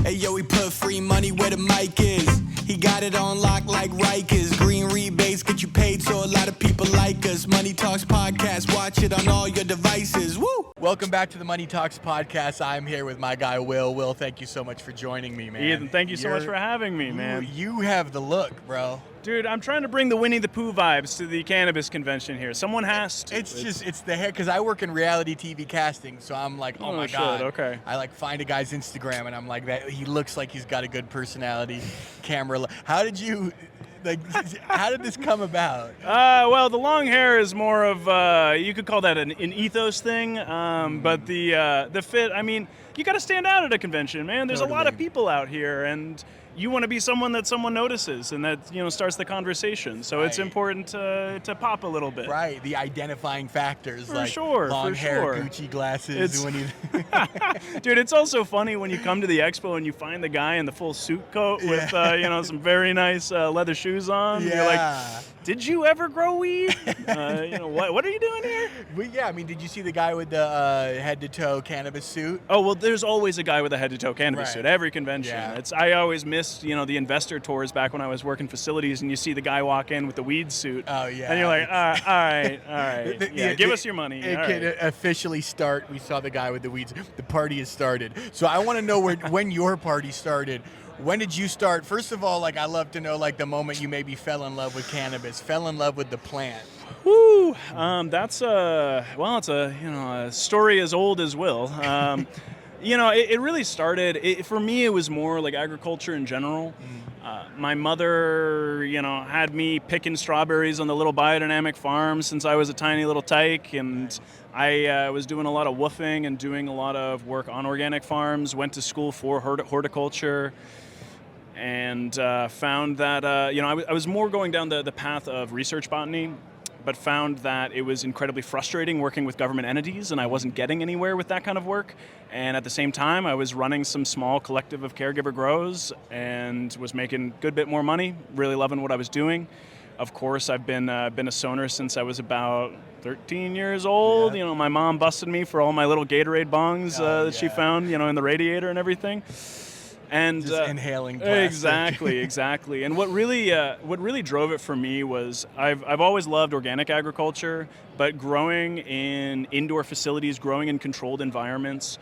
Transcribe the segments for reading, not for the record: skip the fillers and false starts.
Hey yo, we put free money where the mic is. He got it on lock like Rikers. Green rebates get you paid, so a lot of people like us. Money Talks Podcast, watch it on all your devices. Woo! Welcome back to the Money Talks Podcast. I'm here with my guy, Will. Will, thank you so much for joining me, man. Ethan, thank you so much for having me, man. You have the look, bro. Dude, I'm trying to bring the Winnie the Pooh vibes to the cannabis convention here. Someone has to. It's the hair, because I work in reality TV casting, so I'm like, oh my God. Shit, okay. I like find a guy's Instagram, and I'm like, that he looks like he's got a good personality, camera. How did you, how did this come about? Well, the long hair is more of, you could call that an ethos thing, but the fit, I mean, you got to stand out at a convention, man. There's a lot of people out here, and you want to be someone that someone notices and that, you know, starts the conversation. So It's important to pop a little bit. Right, the identifying factors, for like sure, long hair, sure. Gucci glasses. Dude, it's also funny when you come to the expo and you find the guy in the full suit coat with, some very nice leather shoes on. Yeah. You're like, did you ever grow weed? What are you doing here? Well, yeah, I mean, did you see the guy with the head-to-toe cannabis suit? Oh, well, there's always a guy with a head-to-toe cannabis suit, every convention. Yeah. I always missed, the investor tours back when I was working facilities, and you see the guy walk in with the weed suit. Oh, yeah. And you're like, all right. Give us your money. It can officially start. We saw the guy with the weeds. The party has started. So I want to know when your party started. When did you start? First of all, I love to know, the moment you maybe fell in love with cannabis, fell in love with the plant. Woo! That's it's a story as old as Will. It really started. For me, it was more like agriculture in general. My mother, had me picking strawberries on the little biodynamic farm since I was a tiny little tyke, and I was doing a lot of woofing and doing a lot of work on organic farms. Went to school for horticulture. And found that, I was more going down the path of research botany, but found that it was incredibly frustrating working with government entities, and I wasn't getting anywhere with that kind of work. And at the same time, I was running some small collective of caregiver grows and was making a good bit more money, really loving what I was doing. Of course, I've been a stoner since I was about 13 years old. Yeah. My mom busted me for all my little Gatorade bongs that she found, in the radiator and everything. And just inhaling plastic. Exactly. And what really drove it for me was I've always loved organic agriculture, but growing in indoor facilities, growing in controlled environments,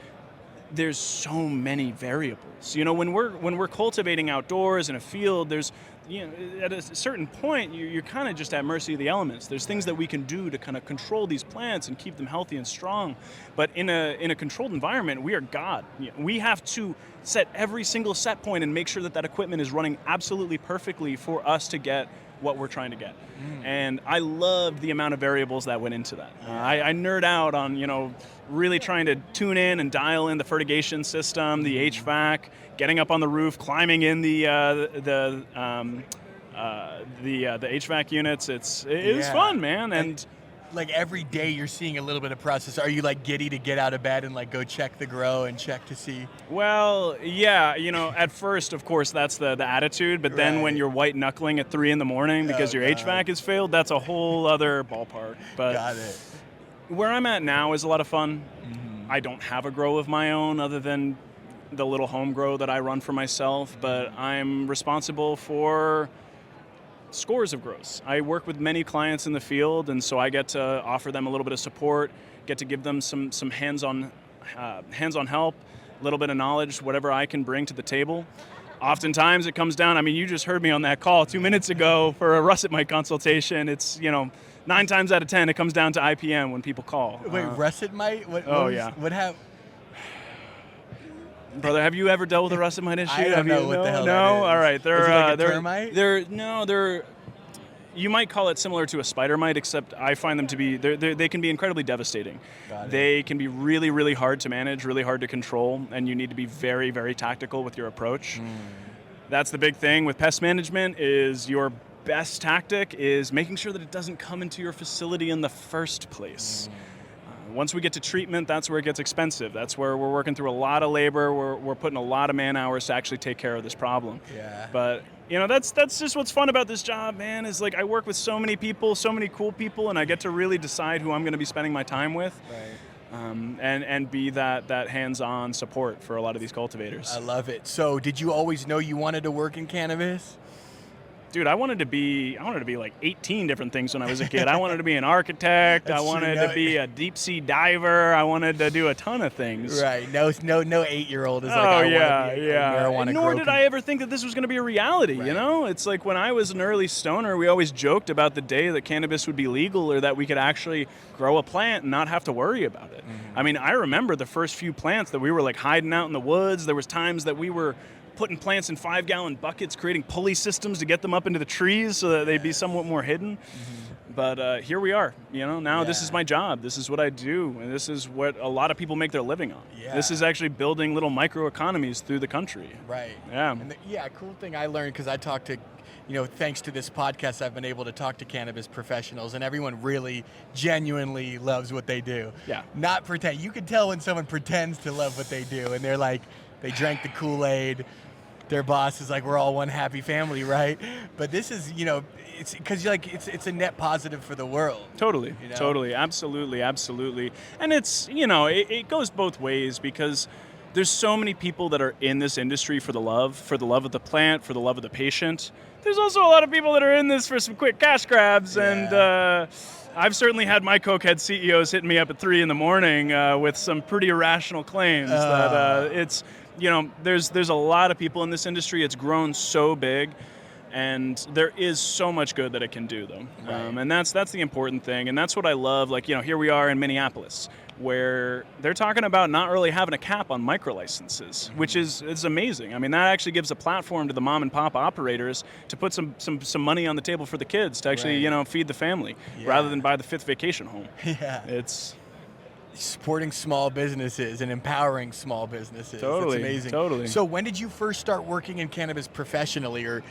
there's so many variables. When we're cultivating outdoors in a field, there's at a certain point, you're kind of just at mercy of the elements. There's things that we can do to kind of control these plants and keep them healthy and strong. But in a controlled environment, we are God. We have to set every single set point and make sure that equipment is running absolutely perfectly for us to get what we're trying to get. And I loved the amount of variables that went into that. I nerd out on, really trying to tune in and dial in the fertigation system, the HVAC, getting up on the roof, climbing in the HVAC units. It was fun, man. And every day you're seeing a little bit of process. Are you giddy to get out of bed and go check the grow and check to see? Well, yeah, at first, of course, that's the attitude. But then when you're white knuckling at 3 a.m. because your HVAC has failed, that's a whole other ballpark. But got it. Where I'm at now is a lot of fun. I don't have a grow of my own other than the little home grow that I run for myself, but I'm responsible for scores of grows. I work with many clients in the field, and so I get to offer them a little bit of support, get to give them some hands-on help, a little bit of knowledge, whatever I can bring to the table. Oftentimes it comes down, you just heard me on that call 2 minutes ago for a russet mite consultation. It's, 9 times out of 10, it comes down to IPM when people call. Wait, russet mite? What happened? Brother, have you ever dealt with a russet mite issue? I don't know what the hell that is. All right. Is it like a termite? They're you might call it similar to a spider mite, except I find them to be, they can be incredibly devastating. They can be really, really hard to manage, really hard to control, and you need to be very, very tactical with your approach. That's the big thing with pest management is your best tactic is making sure that it doesn't come into your facility in the first place. Once we get to treatment, that's where it gets expensive. That's where we're working through a lot of labor. We're putting a lot of man hours to actually take care of this problem. Yeah. But that's just what's fun about this job, man, is I work with so many people, so many cool people, and I get to really decide who I'm going to be spending my time with. Right. and be that hands-on support for a lot of these cultivators. I love it. So did you always know you wanted to work in cannabis? Dude, I wanted to be like 18 different things when I was a kid. I wanted to be an architect. I wanted to be a deep sea diver. I wanted to do a ton of things. Right. No 8-year-old is like, I want to be a marijuana Nor did I ever think that this was going to be a reality, you know? It's like when I was an early stoner, we always joked about the day that cannabis would be legal or that we could actually grow a plant and not have to worry about it. I mean, I remember the first few plants that we were like hiding out in the woods. There was times that we were putting plants in 5-gallon buckets, creating pulley systems to get them up into the trees so that they'd be somewhat more hidden. But here we are, you know, now this is my job. This is what I do. And this is what a lot of people make their living on. This is actually building little microeconomies through the country. Right. Yeah. And cool thing I learned, because I talked to, you know, thanks to this podcast, I've been able to talk to cannabis professionals, and everyone really genuinely loves what they do. Yeah. Not pretend. You can tell when someone pretends to love what they do, and they're like, they drank the Kool-Aid. Their boss is like, we're all one happy family, right? But this is, you know, it's because it's a net positive for the world. Totally, you know? Totally, absolutely. And it's, you know, it goes both ways, because there's so many people that are in this industry for the love of the plant, for the love of the patient. There's also a lot of people that are in this for some quick cash grabs, and I've certainly had my cokehead CEOs hitting me up at 3 a.m. With some pretty irrational claims that it's, you know, there's a lot of people in this industry. It's grown so big, and there is so much good that it can do, though. And that's the important thing, and that's what I love. Like, you know, here we are in Minneapolis, where they're talking about not really having a cap on micro licenses, which is amazing. I mean, that actually gives a platform to the mom and pop operators to put some money on the table for the kids to actually, you know, feed the family rather than buy the 5th vacation home. It's supporting small businesses and empowering small businesses. Totally. It's amazing. Totally. So when did you first start working in cannabis professionally, or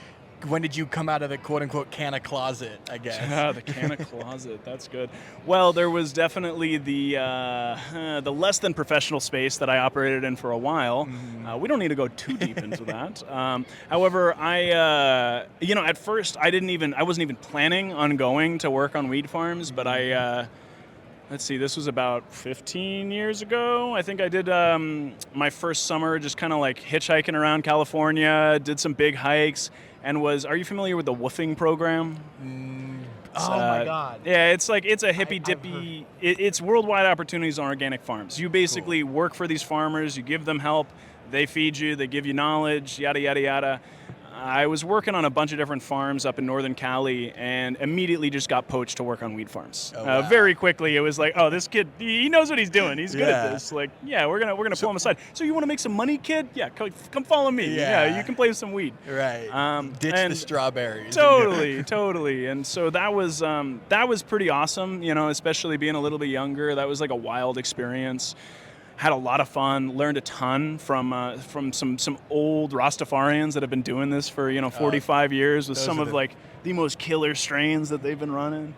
when did you come out of the quote-unquote canna closet, I guess? Yeah, the canna closet. That's good. Well, there was definitely the less than professional space that I operated in for a while. We don't need to go too deep into that. However, I, you know, at first I wasn't even planning on going to work on weed farms, but let's see, this was about 15 years ago. I think I did my first summer just kind of like hitchhiking around California, did some big hikes, and are you familiar with the woofing program? My God. Yeah, it's a hippy dippy, it's worldwide opportunities on organic farms. You basically work for these farmers, you give them help, they feed you, they give you knowledge, yada, yada, yada. I was working on a bunch of different farms up in Northern Cali, and immediately just got poached to work on weed farms. Very quickly, it was like, oh, this kid, he knows what he's doing. He's good at this. Like, yeah, we're gonna pull him aside. So you want to make some money, kid? Yeah, come follow me. Yeah, you can play with some weed. Right. Ditch the strawberries. Totally. And so that was pretty awesome. You know, especially being a little bit younger. That was like a wild experience. Had a lot of fun, learned a ton from some old Rastafarians that have been doing this for 45 years with some of like the most killer strains that they've been running.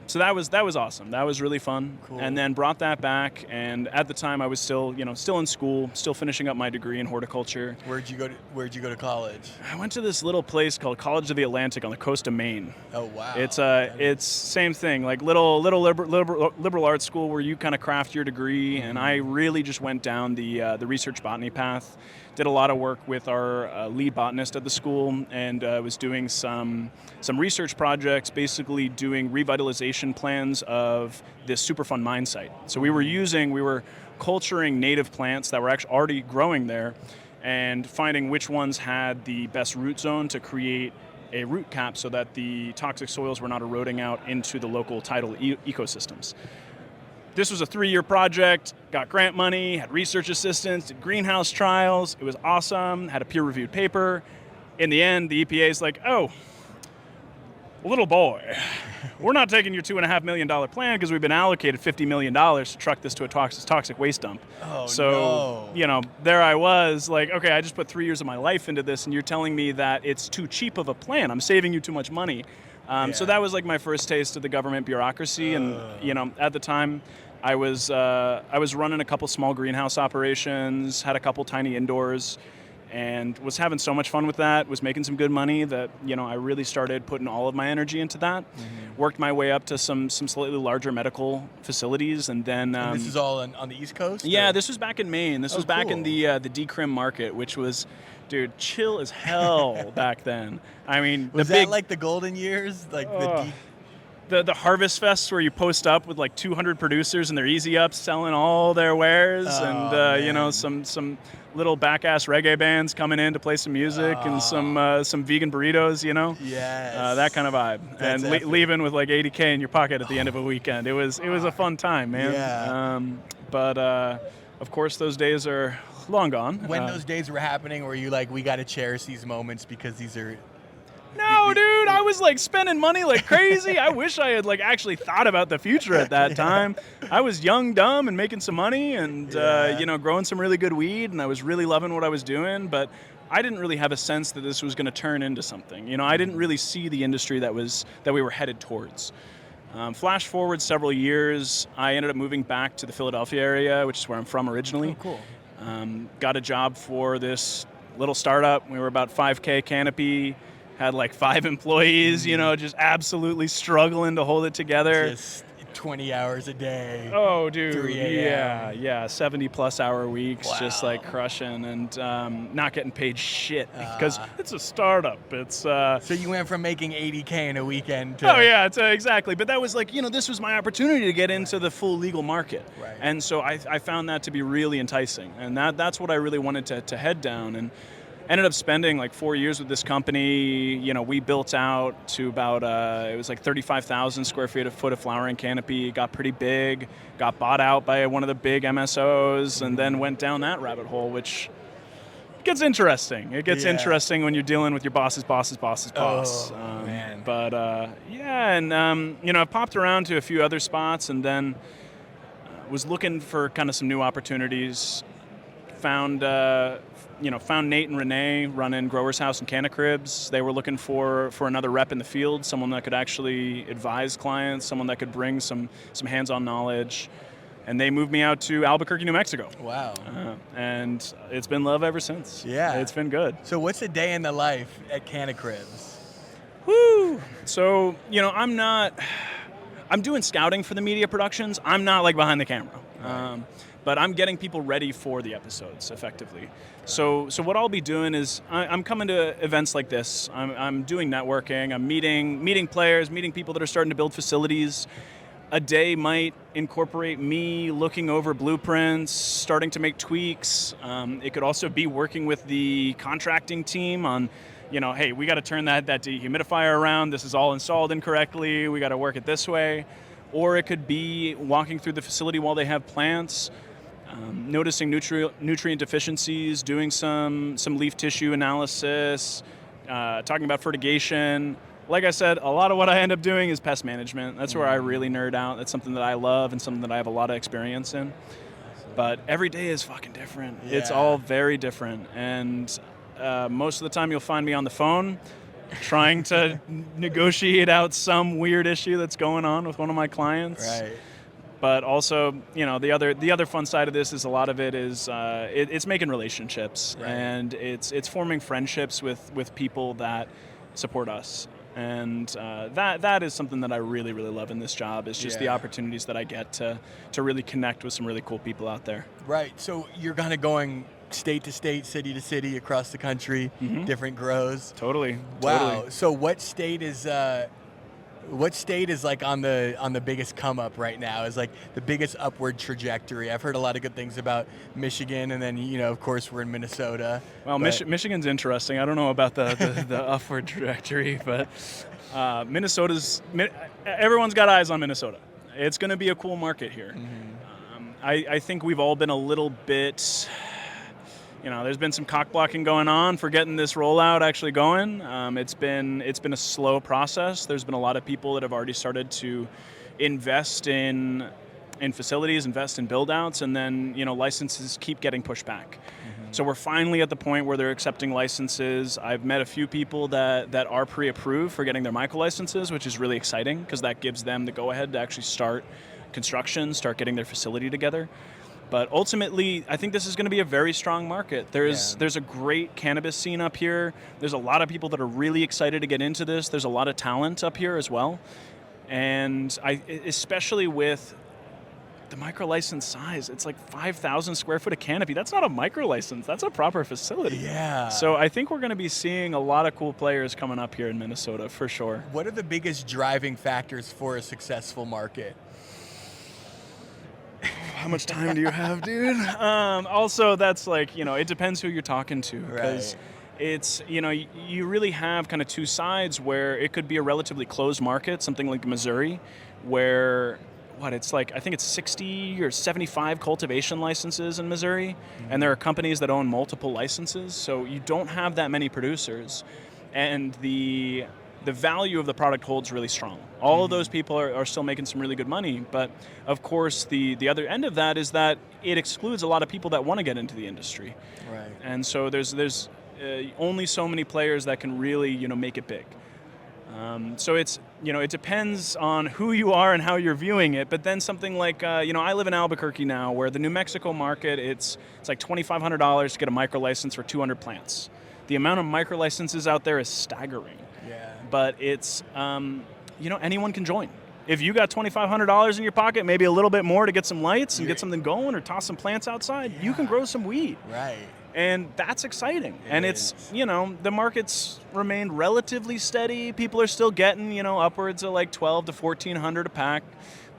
So that was awesome. That was really fun. Cool. And then brought that back, and at the time I was still in school, still finishing up my degree in horticulture. Where'd you go to college? I went to this little place called College of the Atlantic on the coast of Maine. Oh wow. It's same thing, like little liberal arts school where you kind of craft your degree, and I really just went down the research botany path. Did a lot of work with our lead botanist at the school, and was doing some research projects, basically doing revitalization plans of this Superfund mine site. So we were culturing native plants that were actually already growing there, and finding which ones had the best root zone to create a root cap so that the toxic soils were not eroding out into the local tidal ecosystems. This was a 3-year project, got grant money, had research assistants, did greenhouse trials. It was awesome, had a peer-reviewed paper. In the end, the EPA is like, oh, little boy, we're not taking your $2.5 million plan because we've been allocated $50 million to truck this to a toxic waste dump. There I was like, okay, I just put 3 years of my life into this, and you're telling me that it's too cheap of a plan. I'm saving you too much money. So that was like my first taste of the government bureaucracy. And, at the time, I was running a couple small greenhouse operations, had a couple tiny indoors, and was having so much fun with that, was making some good money that, I really started putting all of my energy into that. Worked my way up to some slightly larger medical facilities, and then... and this is all on the East Coast? Yeah, or? this was back in Maine. This was back in the decrim market, which was, dude, chill as hell back then. I mean... Was that like the golden years? Like the Harvest Fests where you post up with like 200 producers and they're easy ups selling all their wares, and some little back-ass reggae bands coming in to play some music, and some vegan burritos, Yes. that kind of vibe. That's and leaving with like $80K in your pocket at the end of a weekend. It was a fun time, man. Yeah. But of course those days are long gone. When those days were happening, were you like, we got to cherish these moments because these are... No, dude, I was like spending money like crazy. I wish I had like actually thought about the future at that time. I was young, dumb, and making some money, and growing some really good weed, and I was really loving what I was doing. But I didn't really have a sense that this was going to turn into something. I didn't really see the industry that we were headed towards. Flash forward several years, I ended up moving back to the Philadelphia area, which is where I'm from originally. Oh, cool. Got a job for this little startup. We were about 5K canopy. Had like 5 employees, just absolutely struggling to hold it together. Just 20 hours a day. Oh, dude. 3 a.m. Yeah. 70+ hour weeks, Wow. just like crushing, and not getting paid shit because it's a startup. It's So you went from making $80K in a weekend to... Oh, yeah, exactly. But that was like, this was my opportunity to get into the full legal market. Right. And so I found that to be really enticing. And that's what I really wanted to head down. And ended up spending like 4 years with this company. We built out to about, it was like 35,000 square feet of flowering canopy. Got pretty big, got bought out by one of the big MSOs, and then went down that rabbit hole, which gets interesting. It gets interesting when you're dealing with your boss's boss. Oh, man. But and I popped around to a few other spots, and then was looking for kind of some new opportunities. Found Nate and Renee running Growers House and Canna Cribs. They were looking for another rep in the field, someone that could actually advise clients, someone that could bring some hands-on knowledge. And they moved me out to Albuquerque, New Mexico. Wow. And it's been love ever since. Yeah. It's been good. So what's a day in the life at Canna Cribs? Woo! So, I'm doing scouting for the media productions. I'm not like behind the camera. Right. But I'm getting people ready for the episodes effectively. So what I'll be doing is I'm coming to events like this. I'm doing networking. I'm meeting players, meeting people that are starting to build facilities. A day might incorporate me looking over blueprints, starting to make tweaks. It could also be working with the contracting team on, hey, we got to turn that dehumidifier around. This is all installed incorrectly. We got to work it this way. Or it could be walking through the facility while they have plants, noticing nutrient deficiencies, doing some leaf tissue analysis, talking about fertigation. Like I said, a lot of what I end up doing is pest management. That's where I really nerd out. That's something that I love and something that I have a lot of experience in. But every day is fucking different. Yeah. It's all very different. And most of the time you'll find me on the phone trying to negotiate out some weird issue that's going on with one of my clients. Right. But also, the other fun side of this is a lot of it is it's making relationships, right. And it's forming friendships with people that support us, and that is something that I really, really love in this job. Is just the opportunities that I get to really connect with some really cool people out there. Right. So you're kind of going state to state, city to city, across the country, different grows. Totally. Wow. Totally. So what state is like on the biggest come up right now? Is like the biggest upward trajectory? I've heard a lot of good things about Michigan, and then of course we're in Minnesota. Well, Michigan's interesting. I don't know about the upward trajectory, but everyone's got eyes on Minnesota. It's going to be a cool market here. I think we've all been a little bit. There's been some cock blocking going on for getting this rollout actually going. It's been a slow process. There's been a lot of people that have already started to invest in facilities, invest in build-outs, and then licenses keep getting pushed back. So we're finally at the point where they're accepting licenses. I've met a few people that are pre-approved for getting their micro licenses, which is really exciting because that gives them the go-ahead to actually start construction, start getting their facility together. But ultimately, I think this is going to be a very strong market. There's a great cannabis scene up here. There's a lot of people that are really excited to get into this. There's a lot of talent up here as well. And especially with the micro license size, it's like 5,000 square foot of canopy. That's not a micro license. That's a proper facility. Yeah. So I think we're going to be seeing a lot of cool players coming up here in Minnesota for sure. What are the biggest driving factors for a successful market? How much time do you have, dude? Also, that's like, it depends who you're talking to. Because it's, you really have kind of two sides where it could be a relatively closed market, something like Missouri, where it's like, I think it's 60 or 75 cultivation licenses in Missouri, and there are companies that own multiple licenses, so you don't have that many producers, and the value of the product holds really strong. All of those people are still making some really good money, but of course the other end of that is that it excludes a lot of people that want to get into the industry. Right. And so there's only so many players that can really make it big. So it's, it depends on who you are and how you're viewing it. But then something like, I live in Albuquerque now, where the New Mexico market, it's like $2,500 to get a micro license for 200 plants. The amount of micro licenses out there is staggering. Yeah. But it's, anyone can join. If you got $2,500 in your pocket, maybe a little bit more to get some lights and get something going or toss some plants outside, you can grow some weed. Right. And that's exciting. It's, the market's remained relatively steady. People are still getting, upwards of like 12 to 1,400 a pack,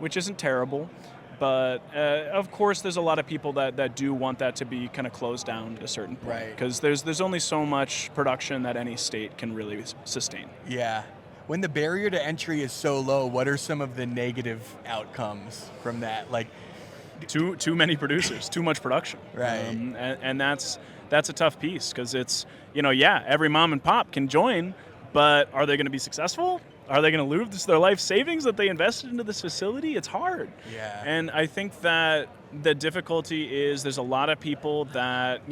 which isn't terrible. But, of course, there's a lot of people that do want that to be kind of closed down at a certain point. Right. Because there's only so much production that any state can really sustain. Yeah. When the barrier to entry is so low, what are some of the negative outcomes from that? Like, Too many producers, too much production. Right. And that's a tough piece, because it's, every mom and pop can join, but are they going to be successful? Are they going to lose their life savings that they invested into this facility? It's hard. Yeah. And I think that the difficulty is there's a lot of people that,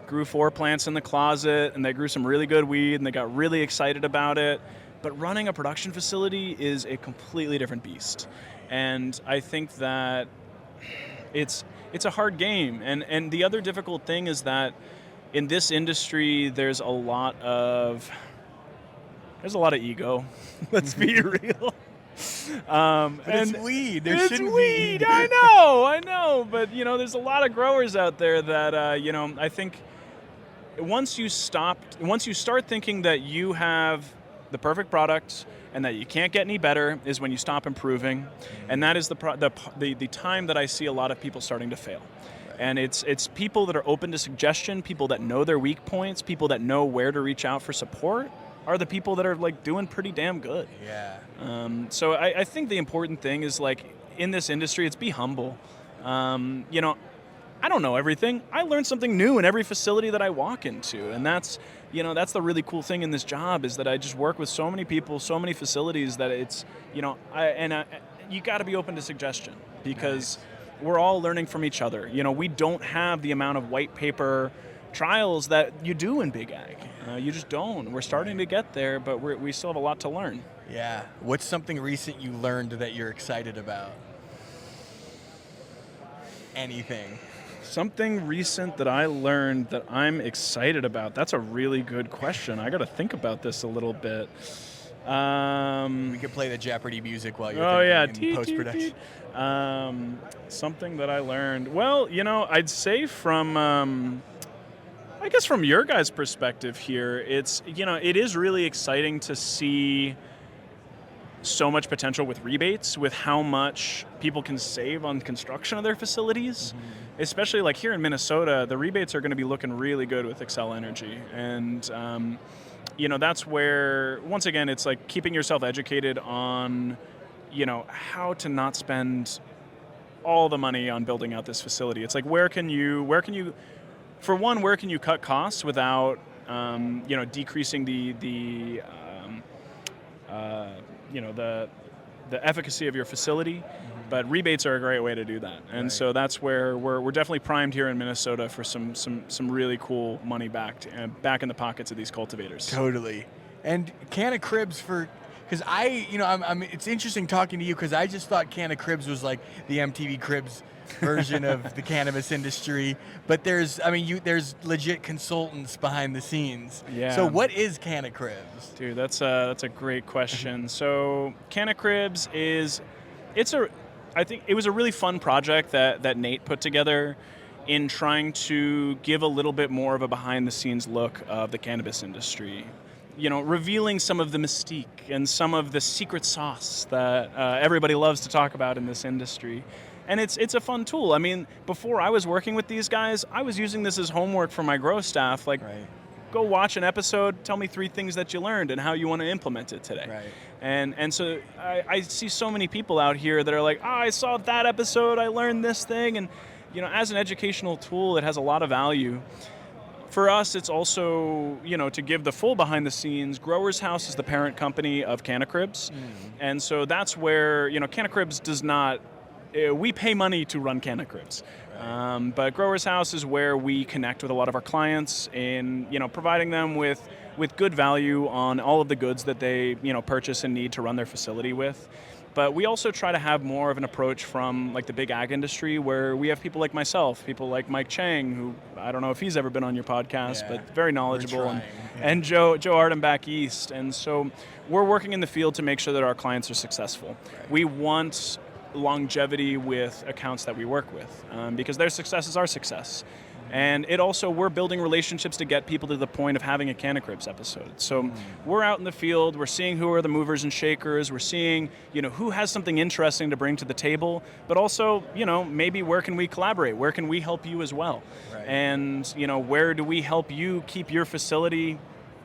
grew 4 plants in the closet and they grew some really good weed and they got really excited about it. But running a production facility is a completely different beast. And I think that it's a hard game. And the other difficult thing is that in this industry, there's a lot of ego. Let's be real. But it's weed. It's weed. I know. But there's a lot of growers out there that I think once you start thinking that you have the perfect product and that you can't get any better is when you stop improving. And that is the time that I see a lot of people starting to fail. And it's people that are open to suggestion, people that know their weak points, people that know where to reach out for support are the people that are like doing pretty damn good. Yeah. So I think the important thing is, like, in this industry, it's be humble. I don't know everything. I learn something new in every facility that I walk into, and that's the really cool thing in this job, is that I just work with so many people, so many facilities, that it's, you got to be open to suggestion, because we're all learning from each other. We don't have the amount of white paper trials that you do in big ag. You just don't. We're starting to get there, but we still have a lot to learn. Yeah. What's something recent you learned that you're excited about? Anything. Something recent that I learned that I'm excited about. That's a really good question. I got to think about this a little bit. We could play the Jeopardy music while you're thinking in post-production. Something that I learned. Well, I'd say from your guys' perspective here, it's, it is really exciting to see so much potential with rebates, with how much people can save on construction of their facilities. Especially like here in Minnesota, the rebates are going to be looking really good with Excel Energy. And, that's where, once again, it's like keeping yourself educated on, how to not spend all the money on building out this facility. It's like, where can you cut costs without, decreasing the efficacy of your facility, but rebates are a great way to do that. And so that's where we're definitely primed here in Minnesota for some really cool money back in the pockets of these cultivators. Totally. And Canna Cribs, for because it's interesting talking to you because I just thought Canna Cribs was like the MTV Cribs version of the cannabis industry, but there's legit consultants behind the scenes. Yeah. So what is Canna Cribs? Dude, that's a great question. So Canna Cribs I think it was a really fun project that Nate put together in trying to give a little bit more of a behind the scenes look of the cannabis industry. Revealing some of the mystique and some of the secret sauce that everybody loves to talk about in this industry. And it's a fun tool. I mean, before I was working with these guys, I was using this as homework for my grow staff. Like, Right. Go watch an episode, tell me 3 things that you learned and how you want to implement it today. Right. And so I see so many people out here that are like, I saw that episode, I learned this thing. And, as an educational tool, it has a lot of value. For us, it's also, to give the full behind the scenes, Growers House is the parent company of Canna Cribs. And so that's where, Canna Cribs does not, we pay money to run Canna Cribs. Right. But Growers House is where we connect with a lot of our clients in, providing them with good value on all of the goods that they, purchase and need to run their facility with. But we also try to have more of an approach from like the big ag industry where we have people like myself, people like Mike Chang, who I don't know if he's ever been on your podcast, but very knowledgeable, and Joe Arden back east. And so we're working in the field to make sure that our clients are successful. Right. We want longevity with accounts that we work with because their success is our success. And we're building relationships to get people to the point of having a Canna Cribs episode. So we're out in the field, we're seeing who are the movers and shakers, we're seeing, who has something interesting to bring to the table, but also, maybe where can we collaborate? Where can we help you as well? Right. And, where do we help you keep your facility,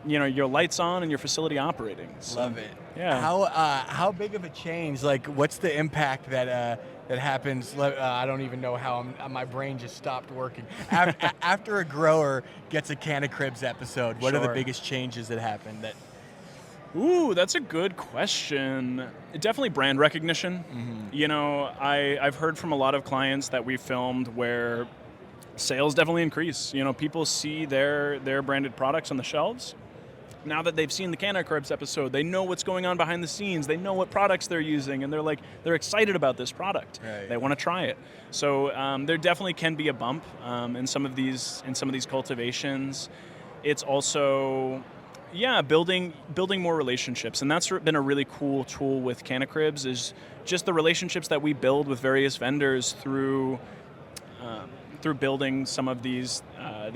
your lights on and your facility operating? So, Love it. Yeah. How big of a change? Like, what's the impact that happens? I don't even know how my brain just stopped working. After a grower gets a Canna Cribs episode, what are the Sure. biggest changes that happen? Ooh, that's a good question. Definitely brand recognition. I've heard from a lot of clients that we filmed where sales definitely increase. People see their branded products on the shelves. Now that they've seen the Canna Cribs episode, they know what's going on behind the scenes. They know what products they're using, and they're excited about this product. Right. They want to try it. So there definitely can be a bump in some of these cultivations. It's also, building more relationships, and that's been a really cool tool with Canna Cribs is just the relationships that we build with various vendors through building some of these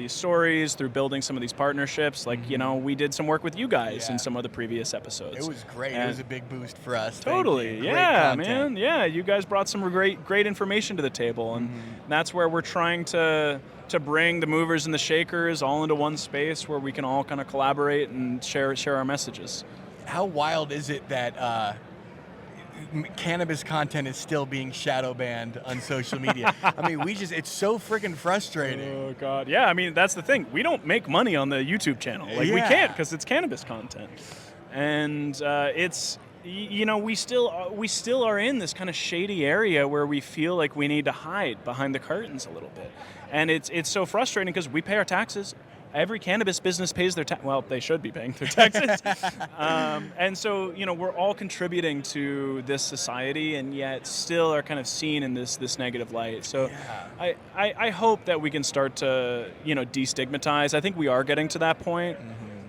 stories, through building some of these partnerships. Like, we did some work with you guys in some of the previous episodes. It was great. And it was a big boost for us. Totally. Great Yeah, content. man. Yeah, you guys brought some great information to the table, and that's where we're trying to bring the movers and the shakers all into one space where we can all kind of collaborate and share our messages. How wild is it that cannabis content is still being shadow banned on social media? I mean, it's so freaking frustrating. Oh God, yeah. I mean, that's the thing. We don't make money on the YouTube channel. Like we can't because it's cannabis content, and it's we still are in this kind of shady area where we feel like we need to hide behind the curtains a little bit, and it's so frustrating because we pay our taxes. Every cannabis business pays their well, they should be paying their taxes. And so, we're all contributing to this society and yet still are kind of seen in this negative light. So I hope that we can start to, destigmatize. I think we are getting to that point.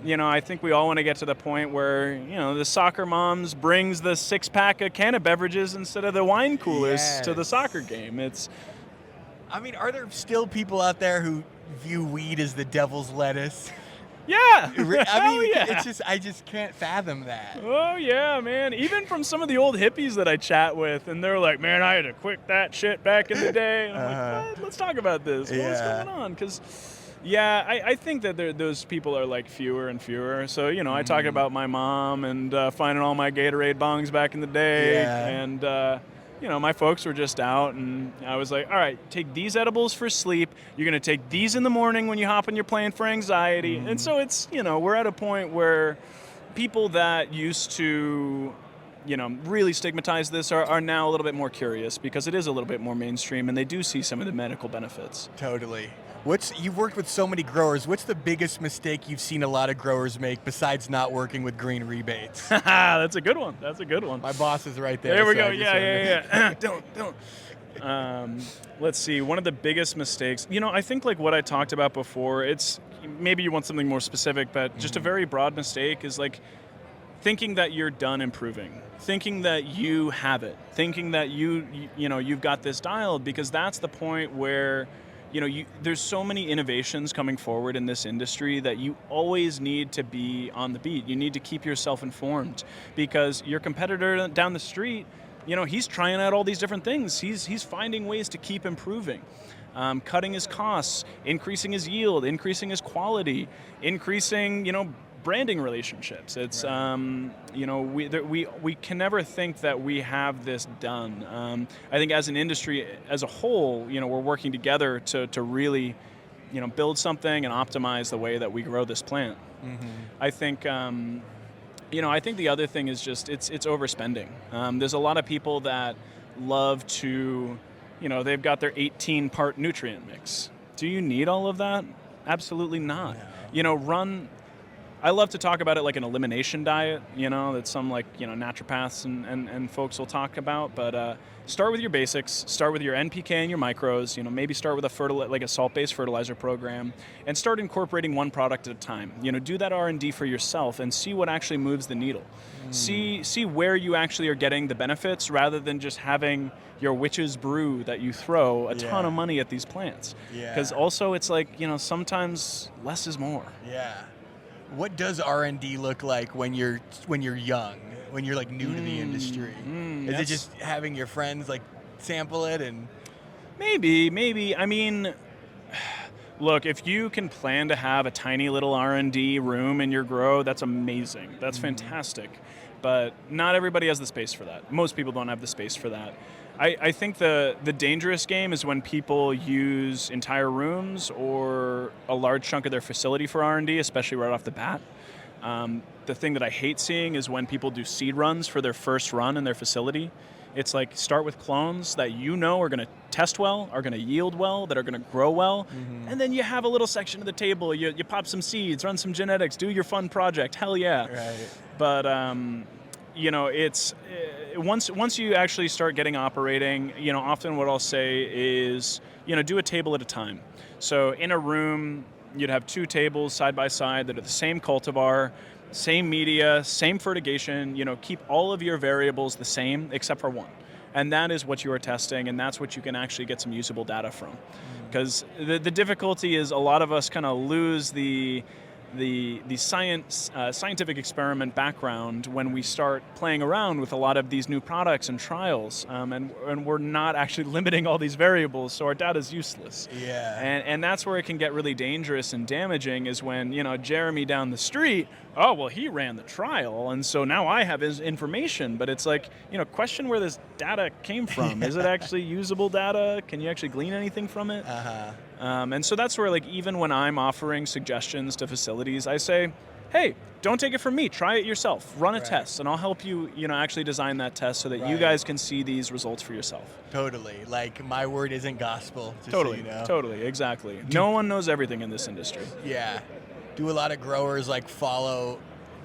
I think we all want to get to the point where, the soccer moms brings the 6-pack of Canna beverages instead of the wine coolers to the soccer game. Are there still people out there who view weed as the devil's lettuce? Yeah. I just can't fathom that. Oh yeah, man. Even from some of the old hippies that I chat with, and they're like, "Man, I had to quit that shit back in the day." And I'm like, "What? Let's talk about this. What's going on?" Because, I think that those people are like fewer and fewer. So I talk about my mom and finding all my Gatorade bongs back in the day, and. My folks were just out, and I was like, all right, take these edibles for sleep. You're going to take these in the morning when you hop on your plane for anxiety. And so it's, we're at a point where people that used to, really stigmatize this are now a little bit more curious because it is a little bit more mainstream, and they do see some of the medical benefits. Totally. You've worked with so many growers. What's the biggest mistake you've seen a lot of growers make besides not working with green rebates? That's a good one. That's a good one. My boss is right there. There we so go. Yeah. Don't. Let's see. One of the biggest mistakes, I think like what I talked about before, it's maybe you want something more specific, but just a very broad mistake is like thinking that you're done improving, thinking that you have it, thinking that you've got this dialed, because that's the point where there's so many innovations coming forward in this industry that you always need to be on the beat. You need to keep yourself informed, because your competitor down the street, he's trying out all these different things. He's finding ways to keep improving, cutting his costs, increasing his yield, increasing his quality, increasing, branding relationships. It's, right. We can never think that we have this done. I think as an industry as a whole, we're working together to really, build something and optimize the way that we grow this plant. Mm-hmm. I think, I think the other thing is just it's overspending. There's a lot of people that love to, they've got their 18-part nutrient mix. Do you need all of that? Absolutely not. No. I love to talk about it like an elimination diet, that some naturopaths and folks will talk about, but start with your basics, start with your NPK and your micros, maybe start with a salt-based fertilizer program, and start incorporating one product at a time. Do that R&D for yourself and see what actually moves the needle. See where you actually are getting the benefits, rather than just having your witch's brew that you throw a ton of money at these plants. Because also it's like, sometimes less is more. Yeah. What does R&D look like when you're young, when you're like new to the industry? Is it just having your friends like sample it and? Maybe. I mean, look, if you can plan to have a tiny little R&D room in your grow, that's amazing. That's fantastic. But not everybody has the space for that. Most people don't have the space for that. I think the dangerous game is when people use entire rooms or a large chunk of their facility for R&D, especially right off the bat. The thing that I hate seeing is when people do seed runs for their first run in their facility. It's like, start with clones that are going to test well, are going to yield well, that are going to grow well, and then you have a little section of the table, you pop some seeds, run some genetics, do your fun project, hell yeah. Right. But it's once you actually start getting operating, often what I'll say is, do a table at a time. So in a room, you'd have 2 tables side by side that are the same cultivar, same media, same fertigation. Keep all of your variables the same except for one, and that is what you are testing, and that's what you can actually get some usable data from. Because the difficulty is a lot of us kind of lose the scientific experiment background when we start playing around with a lot of these new products and trials, and we're not actually limiting all these variables, so our data is useless. Yeah. And that's where it can get really dangerous and damaging, is when Jeremy down the street, he ran the trial, and so now I have his information, but it's like, question where this data came from. Is it actually usable data? Can you actually glean anything from it? And so that's where, like, even when I'm offering suggestions to facilities, I say, hey, don't take it from me. Try it yourself. Run a test, and I'll help you, actually design that test so that you guys can see these results for yourself. Totally. Like, my word isn't gospel. Totally. So you know. Totally. Exactly. No one knows everything in this industry. Yeah. Do a lot of growers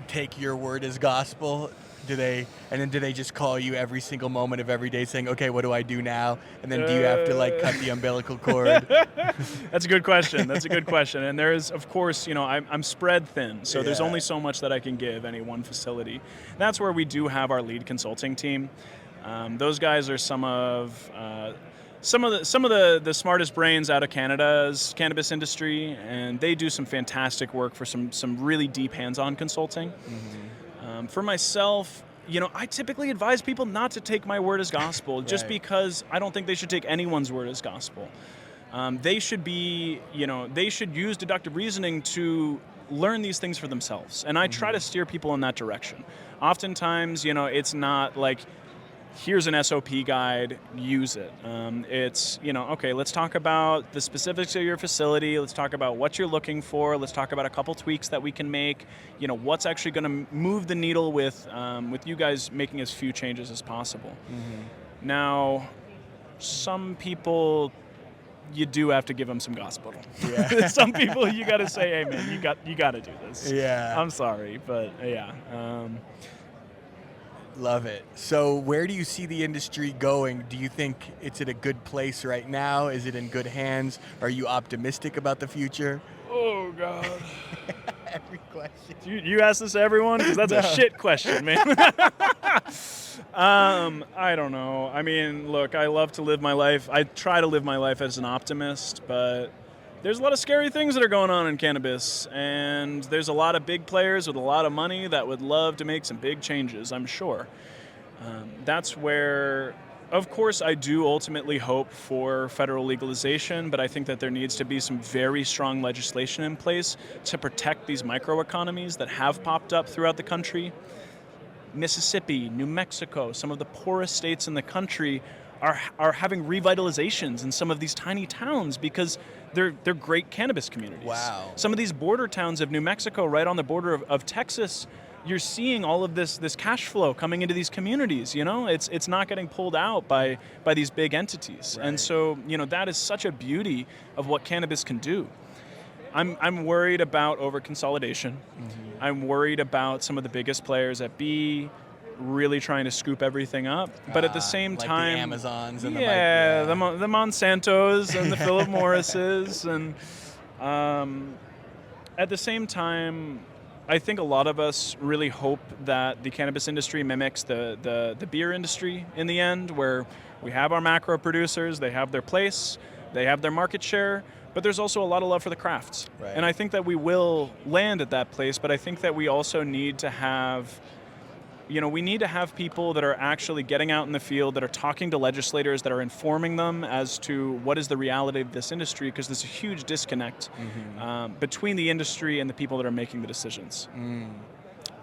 take your word as gospel? Do they just call you every single moment of every day saying, okay, what do I do now? And then do you have to cut the umbilical cord? That's a good question. And there is, of course, I'm spread thin, so there's only so much that I can give any one facility. That's where we do have our lead consulting team. Those guys are some of the smartest brains out of Canada's cannabis industry, and they do some fantastic work for some really deep hands-on consulting. For myself, I typically advise people not to take my word as gospel, just because I don't think they should take anyone's word as gospel. They should use deductive reasoning to learn these things for themselves, and I try to steer people in that direction. Oftentimes, it's not like, here's an SOP guide, use it. It's, okay, let's talk about the specifics of your facility. Let's talk about what you're looking for. Let's talk about a couple tweaks that we can make. What's actually going to move the needle with you guys making as few changes as possible. Now, some people, you do have to give them some gospel. Yeah. Some people you got to say, hey man, you got to do this. Yeah. I'm sorry, but yeah. Love it. So where do you see the industry going? Do you think it's at a good place right now? Is it in good hands? Are you optimistic about the future? Oh God. Every question. You ask this to everyone? Because that's a shit question, man. I don't know. I mean, look, I love to live my life. I try to live my life as an optimist, but there's a lot of scary things that are going on in cannabis, and there's a lot of big players with a lot of money that would love to make some big changes, I'm sure. That's where, of course, I do ultimately hope for federal legalization, but I think that there needs to be some very strong legislation in place to protect these microeconomies that have popped up throughout the country. Mississippi, New Mexico, some of the poorest states in the country are having revitalizations in some of these tiny towns because they're great cannabis communities. Wow. Some of these border towns of New Mexico, right on the border of Texas, you're seeing all of this cash flow coming into these communities. You know, it's not getting pulled out by these big entities. Right. And so, you know, that is such a beauty of what cannabis can do. I'm worried about over consolidation. Mm-hmm. I'm worried about some of the biggest players at B really trying to scoop everything up, but at the same like time, the Amazons and the Monsantos and the Philip Morrises, and at the same time, I think a lot of us really hope that the cannabis industry mimics the beer industry in the end, where we have our macro producers, they have their place, they have their market share, but there's also a lot of love for the crafts. Right. And I think that we will land at that place, but I think that we also need to have, you know, we need to have people that are actually getting out in the field, that are talking to legislators, that are informing them as to what is the reality of this industry, because there's a huge disconnect between the industry and the people that are making the decisions.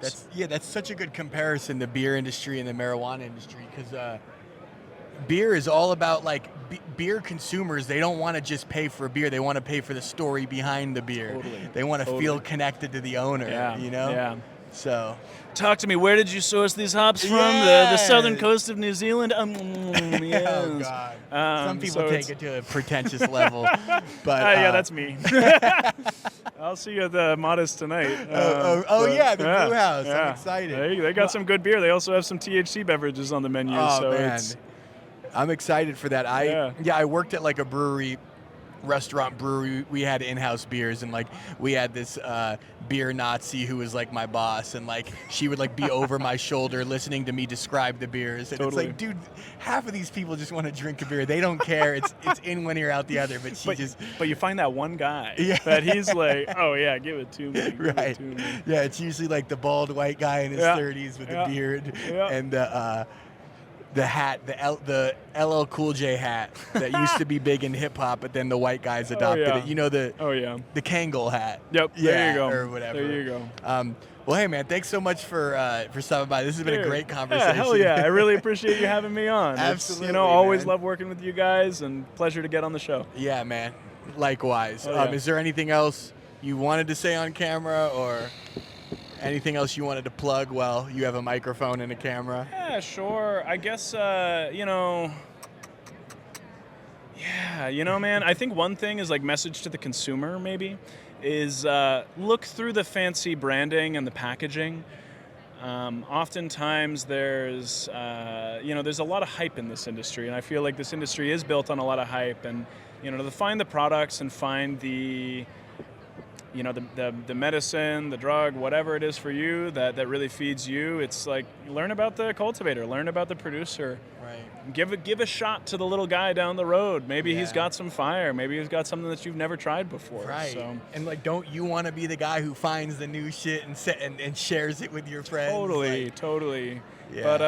That's such a good comparison, the beer industry and the marijuana industry, because beer is all about, like, beer consumers, they don't want to just pay for a beer, they want to pay for the story behind the beer. Totally. They want to feel connected to the owner, you know? Yeah. So, talk to me. Where did you source these hops from? Yeah. The southern coast of New Zealand? Yes. Oh God. Some people so take it to a pretentious level, but yeah, that's me. I'll see you at the Modest tonight. the brew house. I'm excited. They got some good beer. They also have some THC beverages on the menu. Oh so man, I'm excited for that. I worked at like a restaurant brewery. We had in-house beers, and like we had this beer Nazi who was like my boss, and like she would like be over my shoulder listening to me describe the beers, and Totally. it's like, dude, half of these people just want to drink a beer. They don't care. It's in one ear out the other. But you find that one guy Yeah. that he's like, oh yeah, give it to me. Give it right. to me. Yeah, it's usually like the bald white guy in his 30s with a beard and the hat, the LL Cool J hat that used to be big in hip hop, but then the white guys adopted it. You know, the Kangol hat. Yep. Yeah, there you go. or whatever. There you go. Well, hey man, thanks so much for stopping by. This has been a great conversation. Yeah, hell yeah. I really appreciate you having me on. Absolutely, It's, always man. love working with you guys, and pleasure to get on the show. Yeah, man. Likewise. Oh, yeah. Is there anything else you wanted to say on camera, or anything else you wanted to plug while you have a microphone and a camera? Yeah, sure. I guess, man, I think one thing is like message to the consumer maybe is look through the fancy branding and the packaging. Oftentimes there's a lot of hype in this industry, and I feel like this industry is built on a lot of hype, and, to find the products and find the medicine, the drug, whatever it is for you that really feeds you. It's like, learn about the cultivator, learn about the producer. Right. Give a shot to the little guy down the road. Maybe he's got some fire. Maybe he's got something that you've never tried before. Right. So. And like, don't you want to be the guy who finds the new shit and shares it with your friends? Totally. Yeah. But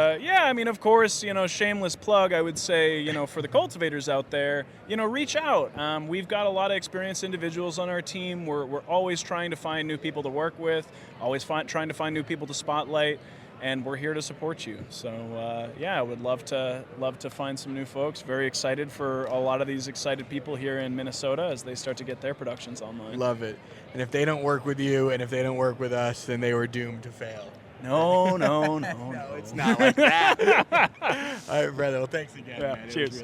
of course, shameless plug, I would say, for the cultivators out there, reach out. We've got a lot of experienced individuals on our team. We're always trying to find new people to work with, always trying to find new people to spotlight, and we're here to support you. So I would love to find some new folks. Very excited for a lot of these excited people here in Minnesota as they start to get their productions online. Love it. And if they don't work with you, and if they don't work with us, then they were doomed to fail. No. No, it's not like that. All right, brother. Well, thanks again, man. Cheers.